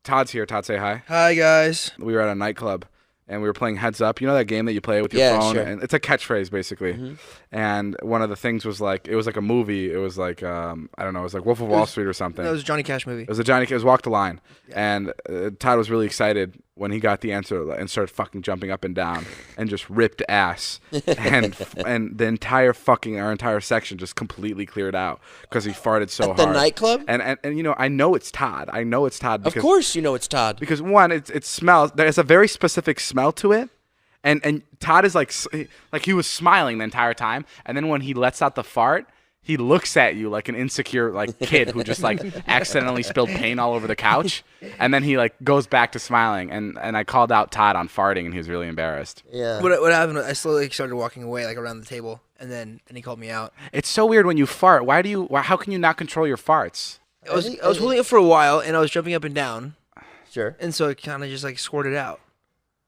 Todd's here. Todd, say hi. Hi, guys. We were at a nightclub, and we were playing Heads Up. You know that game that you play with your phone? Sure. And it's a catchphrase, basically. And one of the things was like, it was like a movie. It was like, I don't know, it was like Wolf of Wall Street or something. That was a Johnny Cash movie. It was Walk the Line. Yeah. And Todd was really excited when he got the answer and started fucking jumping up and down and just ripped ass. and the our entire section just completely cleared out because he farted so hard. At the nightclub? And you know, I know it's Todd. Because, of course you know it's Todd. Because one, it smells. There's a very specific smell to it. And Todd is like he was smiling the entire time. And then when he lets out the fart, he looks at you like an insecure like kid who just like accidentally spilled paint all over the couch, and then he like goes back to smiling. And I called out Todd on farting, and he was really embarrassed. Yeah. What happened? I slowly started walking away like around the table, and then he called me out. It's so weird when you fart. How can you not control your farts? I was holding it for a while, and I was jumping up and down. Sure. And so it kind of just like squirted out.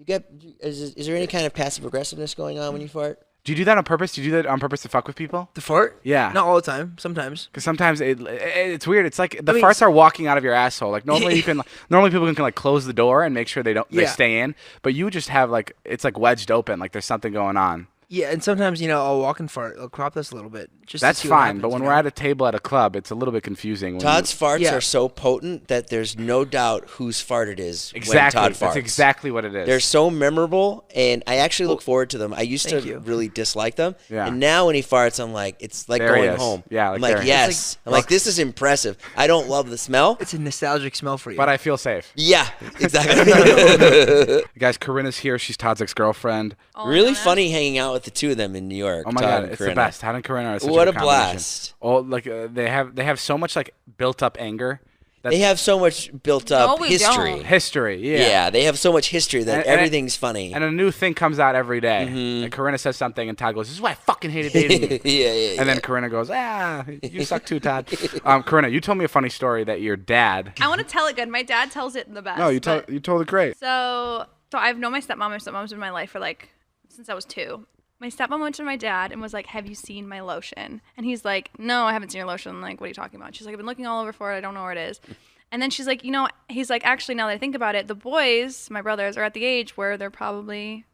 Is there any kind of passive aggressiveness going on when you fart? Do you do that on purpose? Do you do that on purpose to fuck with people? The fart? Yeah. Not all the time. Sometimes. Because sometimes it's weird. It's like the farts are walking out of your asshole. Like normally people can like close the door and make sure they stay in. But you just have like it's like wedged open. Like there's something going on. Yeah, and sometimes, I'll walk and fart. I'll crop this a little bit. That's fine, but when we're at a table at a club, it's a little bit confusing. Todd's farts are so potent that there's no doubt whose fart it is exactly. when Todd farts. That's exactly what it is. They're so memorable, and I actually look forward to them. I used to really dislike them, and now when he farts, I'm like, it's like going home. Yeah, I'm like, yes. I'm like, this is impressive. I don't love the smell. It's a nostalgic smell for you. But I feel safe. Yeah, exactly. Guys, Corinna's here. She's Todd's ex-girlfriend. Really funny hanging out with the two of them in New York. Oh my God, it's the best. Todd and Corinna are such what a a blast. Oh, like they have so much like built up anger. They have so much built up history. Don't. History, yeah. Yeah, they have so much history that everything's funny. And a new thing comes out every day. And Corinna says something, and Todd goes, "This is why I fucking hated dating you." And then Corinna goes, you suck too, Todd." Corinna, you told me a funny story that your dad. I want to tell it good. My dad tells it the best. No, you told it great. So I've known my stepmom. My stepmom's been in my life for since I was 2. My stepmom went to my dad and was like, "Have you seen my lotion?" And he's like, "No, I haven't seen your lotion." Like, "What are you talking about?" She's like, "I've been looking all over for it. I don't know where it is." And then she's like, he's like, "Actually, now that I think about it, the boys, my brothers, are at the age where they're probably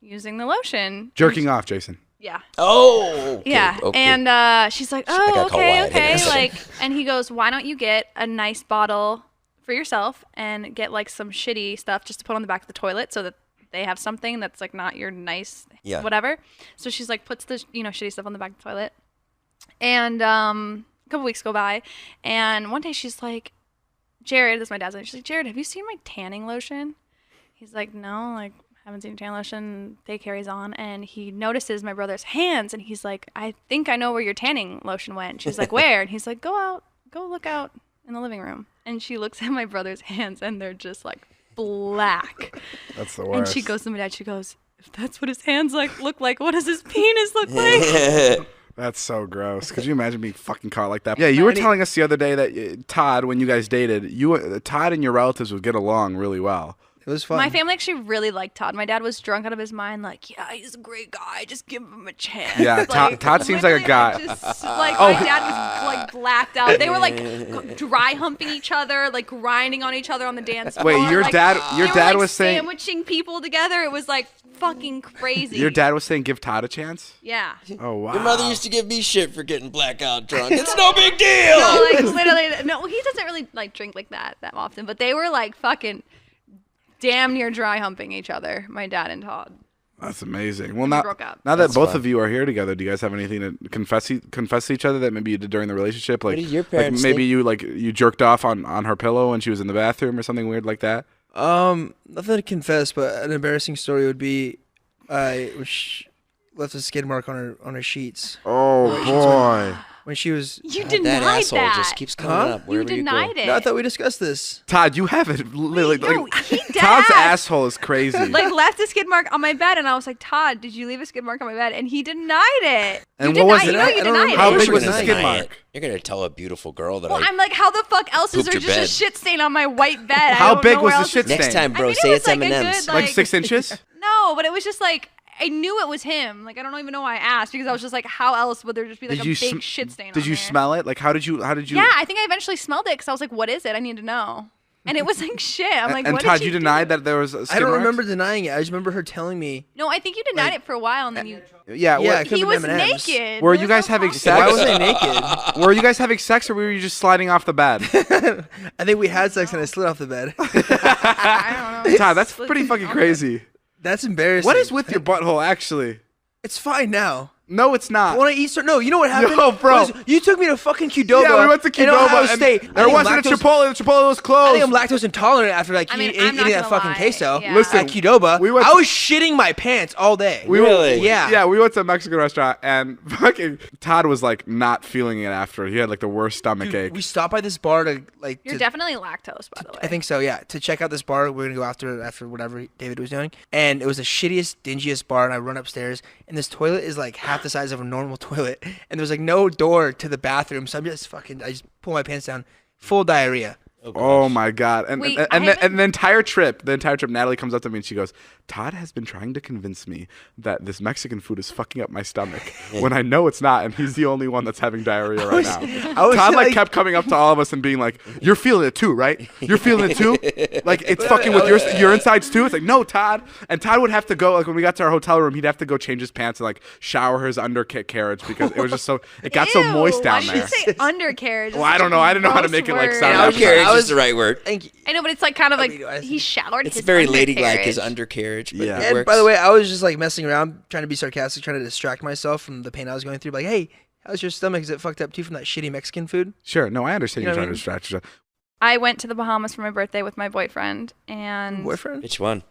using the lotion." Jerking off, Jason. Yeah. Oh. Okay, yeah. okay. And she's like, "Oh, okay." Like, and he goes, "Why don't you get a nice bottle for yourself and get like some shitty stuff just to put on the back of the toilet so that they have something that's like not your nice whatever." So she's like puts the shitty stuff on the back of the toilet. And a couple weeks go by, and one day she's like, "Jared," this is my dad's name. She's like, "Jared, have you seen my tanning lotion?" He's like, "No, like haven't seen your tanning lotion." Day carries on, and he notices my brother's hands, and he's like, "I think I know where your tanning lotion went." She's like, "Where?" And he's like, go look out in the living room." And she looks at my brother's hands, and they're just like black. That's the worst. And she goes to my dad, she goes, "If that's what his hands look like, what does his penis look like?" That's so gross. Could you imagine being fucking caught like that? Yeah, you were telling us the other day that Todd, when you guys dated, Todd and your relatives would get along really well. It was fun. My family actually really liked Todd. My dad was drunk out of his mind, like, "Yeah, he's a great guy. Just give him a chance." Yeah, like, Todd seems like a guy. My dad was like blacked out. They were like dry humping each other, like grinding on each other on the dance floor. Wait, your dad were, was saying sandwiching people together. It was like fucking crazy. Your dad was saying give Todd a chance? Yeah. Oh wow. Your mother used to give me shit for getting blackout drunk. It's no big deal. No, like literally, no. He doesn't really like drink like that often, but they were like fucking damn near dry humping each other, my dad and Todd. That's amazing. Well, now that That's both fun. of you are here together, do you guys have anything to confess to each other that maybe you did during the relationship? Like, what did your parents maybe think? you jerked off on her pillow when she was in the bathroom or something weird like that? Nothing to confess, but an embarrassing story would be I left a skid mark on her sheets. Oh boy. When she was... You denied that asshole that. just keeps coming up wherever you denied it. No, I thought we discussed this. Todd, you haven't literally. No, he dead Todd's ass. asshole is crazy. Like left a skid mark on my bed, and I was like, "Todd, did you leave a skid mark on my bed?" And he denied it. And you what was denied, it? You know you denied it. How big You're was the gonna skid deny mark? it. You're gonna tell a beautiful girl that Well, I'm like, how the fuck else is pooped there your just a bed. shit stain on my white bed? How I don't big know was where the else shit to- stain? next time, bro, I mean, it say was it's like a M&M's. good, Like 6 inches? No, but it was just like I knew it was him. Like I don't even know why I asked because I was just like, how else would there just be like a big shit stain? Did you smell it? Like how did you? Yeah, I think I eventually smelled it because I was like, what is it? I need to know. And it was like shit. I'm like, and what Todd, did you denied that there was skid I don't marks? remember denying it. I just remember her telling me. No, I think you denied it for a while, and then you. Yeah, it He could've was been M&Ms. naked. Were There you was guys no having problem. sex? Why was I naked? Were you guys having sex, or were you just sliding off the bed? I think we had sex and I slid off the bed. I don't know. Todd, that's pretty fucking crazy. That's embarrassing. What is with your butthole, actually? It's fine now. No, it's not. When I eat, no, you know what happened? No, bro. You took me to fucking Qdoba. Yeah, we went to in Ohio Qdoba, State. and there wasn't a Chipotle. The Chipotle was I closed. think I'm lactose intolerant after like I mean, eating I'm not that gonna fucking lie. queso Yeah. Listen, at Qdoba. we went I to- was shitting my pants all day. Really? Yeah. Yeah, we went to a Mexican restaurant, and fucking Todd was like not feeling it after. He had like the worst stomach ache. We stopped by this bar to like. You're to- definitely lactose, by the way. I think so, yeah. To check out this bar, we're gonna go after whatever David was doing, and it was the shittiest, dingiest bar. And I run upstairs, and this toilet is like half the size of a normal toilet, and there's like no door to the bathroom. So I just pull my pants down, full diarrhea. Oh my god! And Wait, and the entire trip, Natalie comes up to me and she goes, "Todd has been trying to convince me that this Mexican food is fucking up my stomach when I know it's not, and he's the only one that's having diarrhea right now." Todd like kept coming up to all of us and being like, "You're feeling it too, right? You're feeling it too? Like it's fucking with your insides too?" It's like, "No, Todd." And Todd would have to go, like when we got to our hotel room, he'd have to go change his pants and like shower his undercarriage because it was just so it got so moist down why there. did you say undercarriage? Well, I don't know. I didn't know how to make it like sound. Yeah, like undercarriage that. is the right word. Thank you. I know, but it's like kind of like mean, he showered It's his very undercarriage. ladylike, his undercarriage. But Yeah. it And works. by the way, I was just like messing around, trying to be sarcastic, trying to distract myself from the pain I was going through. Like, hey, how's your stomach? Is it fucked up too from that shitty Mexican food? Sure. No, I understand You know you're what I trying to mean? distract yourself. I went to the Bahamas for my birthday with my boyfriend, and Boyfriend? Which one?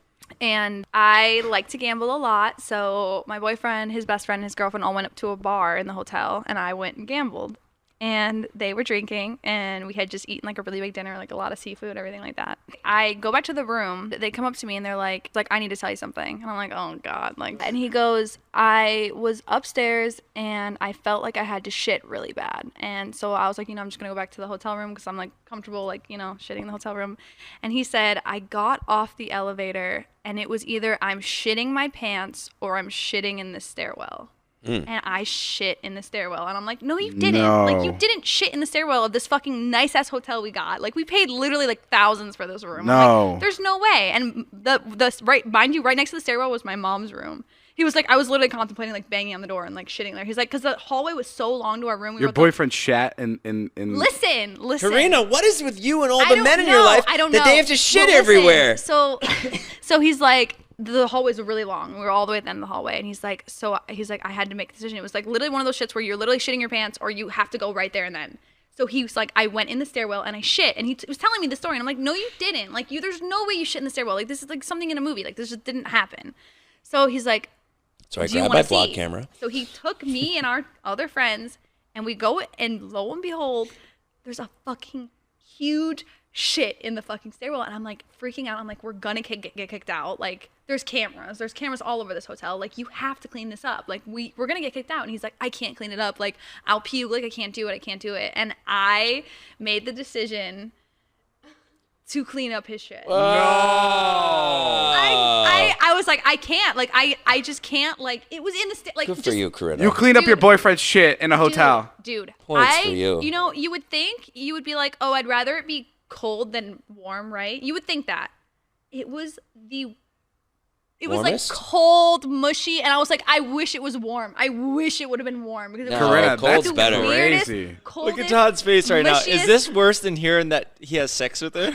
I like to gamble a lot. So my boyfriend, his best friend, and his girlfriend all went up to a bar in the hotel, and I went and gambled. And they were drinking, and we had just eaten like a really big dinner, like a lot of seafood, everything like that. I go back to the room. They come up to me and they're like, I need to tell you something. And I'm like, oh God. And he goes, I was upstairs and I felt like I had to shit really bad. And so I was like, I'm just gonna go back to the hotel room because I'm like comfortable, shitting in the hotel room. And he said, I got off the elevator and it was either I'm shitting my pants or I'm shitting in the stairwell. And I shit in the stairwell. And I'm like, no, you didn't. No. Like, you didn't shit in the stairwell of this fucking nice-ass hotel we got. Like, we paid literally, like, thousands for this room. I'm No. like, there's no way. And mind you, right next to the stairwell was my mom's room. He was like, I was literally contemplating, like, banging on the door and, like, shitting there. He's like, because the hallway was so long to our room. Your boyfriend shat in. Listen. Corinna, what is with you and all I the don't men in know. your life I don't that know. they have to shit Well, listen, everywhere? So he's like, the hallways were really long. We were all the way at the end of the hallway. And he's like, I had to make a decision. It was like literally one of those shits where you're literally shitting your pants or you have to go right there and then. So he was like, I went in the stairwell and I shit. And he was telling me the story. And I'm like, no, you didn't. Like, there's no way you shit in the stairwell. Like, this is like something in a movie. Like, this just didn't happen. So he's like, So I do you grabbed my wanna vlog see? camera. So he took me and our other friends and we go and lo and behold, there's a fucking huge shit in the fucking stairwell. And I'm like freaking out. I'm like, we're gonna get kicked out. Like, there's cameras all over this hotel. Like, you have to clean this up. Like, we're gonna get kicked out. And he's like, I can't clean it up. Like, I'll puke. Like, I can't do it. And I made the decision to clean up his shit. I was like, I can't. Like, I just can't. Like, it was in the like. Good for you, Corinna. You cleaned up Dude. your boyfriend's shit in a hotel. Dude. Points for you. You know, you would think you would be like, oh, I'd rather it be cold than warm, right? You would think that. It was Warmest? like cold, mushy, and I was like, I wish it was warm. I wish it would have been warm because it No, was Corinna, cold's the better. weirdest, Crazy. coldest, Look at Todd's face right now. Is mushiest- this worse than hearing that he has sex with her?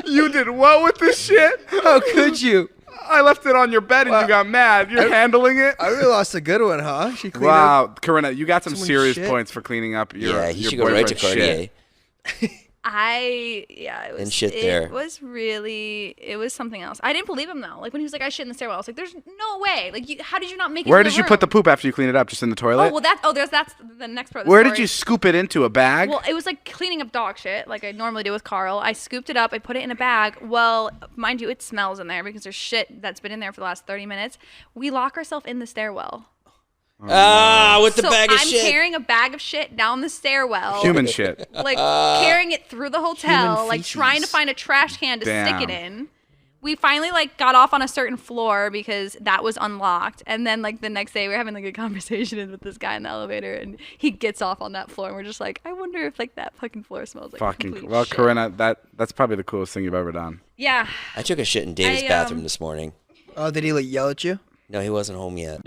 You did what with this shit? How could you? I left it on your bed and you got mad. You're handling it? I really lost a good one, huh? She cleaned up. Wow, Corinna, you got some Someone's serious shit. points for cleaning up your Yeah, he your should go right to boyfriend's Cartier. shit. It was And shit there. It was something else. I didn't believe him though. Like when he was like, I shit in the stairwell. I was like, there's no way. Like, how did you not make it? Where to did you put the poop after you cleaned it up? Just in the toilet? Oh well, that's the next part. Of the Where story. did you scoop it into? A bag? Well, it was like cleaning up dog shit, like I normally do with Carl. I scooped it up, I put it in a bag. Well, mind you, it smells in there because there's shit that's been in there for the last 30 minutes. We lock ourselves in the stairwell. With the bag of I'm shit. carrying a bag of shit down the stairwell. Human shit. Like carrying it through the hotel, Human like feces. trying to find a trash can to Damn. stick it in. we finally like got off on a certain floor because that was unlocked, and then like the next day we were having like a conversation with this guy in the elevator, and he gets off on that floor, and we're just like, I wonder if like that fucking floor smells like fucking. Well, shit. Corinna, that's probably the coolest thing you've ever done. Yeah. I took a shit in David's bathroom this morning. Oh, did he like yell at you? No, he wasn't home yet.